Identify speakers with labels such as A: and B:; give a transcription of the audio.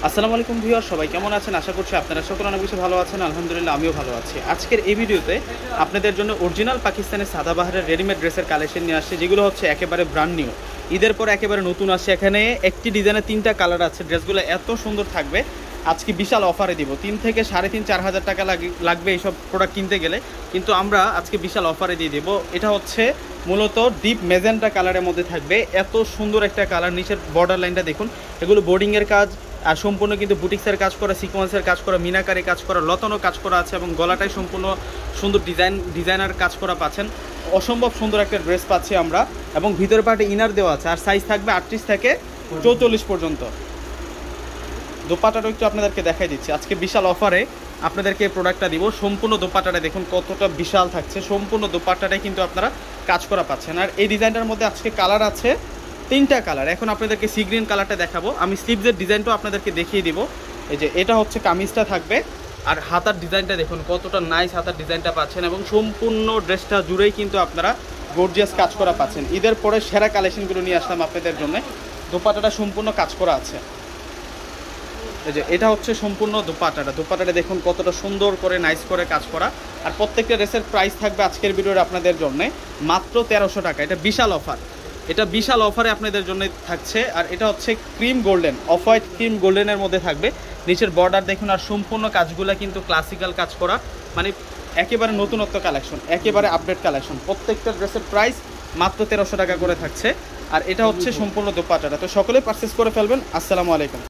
A: আসসালামু আলাইকুম ভিউয়ার, সবাই কেমন আছেন? আশা করছি আপনারা সকলে অনেক বেশি ভালো আছেন। আলহামদুলিল্লাহ আমিও ভালো আছি। আজকের এই ভিডিওতে আপনাদের জন্য অরিজিনাল পাকিস্তানের সাদাবাহারের রেডিমেড ড্রেসের কালেকশন নিয়ে আসছে, যেগুলো হচ্ছে একেবারে ব্র্যান্ড নিউ, ঈদের পর একেবারে নতুন আসছে। এখানে একটি ডিজাইনের 3টা কালার আছে। ড্রেসগুলো এত সুন্দর থাকবে, আজকে বিশাল অফারে দিব। 3 থেকে 3.5-4 হাজার টাকা লাগবে এইসব প্রোডাক্ট কিনতে গেলে, কিন্তু আমরা আজকে বিশাল অফারে দিয়ে দেবো। এটা হচ্ছে মূলত ডিপ মেজেন্টা কালারের মধ্যে থাকবে। এত সুন্দর একটা কালার, নিচের বর্ডার লাইনটা দেখুন, এগুলো বোর্ডিংয়ের কাজ আর সম্পূর্ণ কিন্তু বুটিক্সের কাজ করা, সিকোয়েন্সের কাজ করা, মিনাকারি কাজ করা, লতানো কাজ করা আছে, এবং গলাটাই সম্পূর্ণ সুন্দর ডিজাইনার কাজ করা পাচ্ছেন। অসম্ভব সুন্দর একটা ড্রেস পাচ্ছি আমরা, এবং ভিতরে পার্টে ইনার দেওয়া আছে। আর সাইজ থাকবে 38 থেকে 44 পর্যন্ত। দোপাট্টাটা একটু আপনাদেরকে দেখাই দিচ্ছি। আজকে বিশাল অফারে আপনাদেরকে প্রোডাক্টটা দিব। সম্পূর্ণ দোপাট্টাটা দেখুন কতটা বিশাল থাকছে। সম্পূর্ণ দোপাট্টাটাই কিন্তু আপনারা কাজ করা পাচ্ছেন। আর এই ডিজাইনটার মধ্যে আজকে কালার আছে 3টা কালার। এখন আপনাদেরকে সি গ্রিন কালারটা দেখাবো। আমি স্লিভসের ডিজাইনটাও আপনাদেরকে দেখিয়ে দিব। এই যে এটা হচ্ছে কামিজটা থাকবে, আর হাতার ডিজাইনটা দেখুন কতটা নাইস হাতার ডিজাইনটা পাচ্ছেন, এবং সম্পূর্ণ ড্রেসটা জুড়েই কিন্তু আপনারা গর্জিয়াস কাজ করা পাচ্ছেন। ঈদের পরে সেরা কালেকশনগুলো নিয়ে আসলাম আপনাদের জন্য। দোপাট্টাটা সম্পূর্ণ কাজ করা আছে। এই যে এটা হচ্ছে সম্পূর্ণ দোপাট্টাটা দেখুন কতটা সুন্দর করে নাইস করে কাজ করা। আর প্রত্যেকটা ড্রেসের প্রাইস থাকবে আজকের ভিডিওর আপনাদের জন্য মাত্র 1300 টাকা। এটা বিশাল অফার, এটা বিশাল অফারে আপনাদের জন্য থাকছে। আর এটা হচ্ছে cream golden, off white cream গোল্ডেনের মধ্যে থাকবে। নিচের বর্ডার দেখুন, আর সম্পূর্ণ কাজগুলো কিন্তু ক্লাসিক্যাল কাজ করা, মানে একেবারে নতুনত্ব কালেকশন, একেবারে আপডেট কালেকশন। প্রত্যেকটা ড্রেসের প্রাইস মাত্র 1300 টাকা করে থাকছে। আর এটা হচ্ছে সম্পূর্ণ দোপাট্টাটা। তো সকলে পারচেস করে ফেলবেন। আসসালামু আলাইকুম।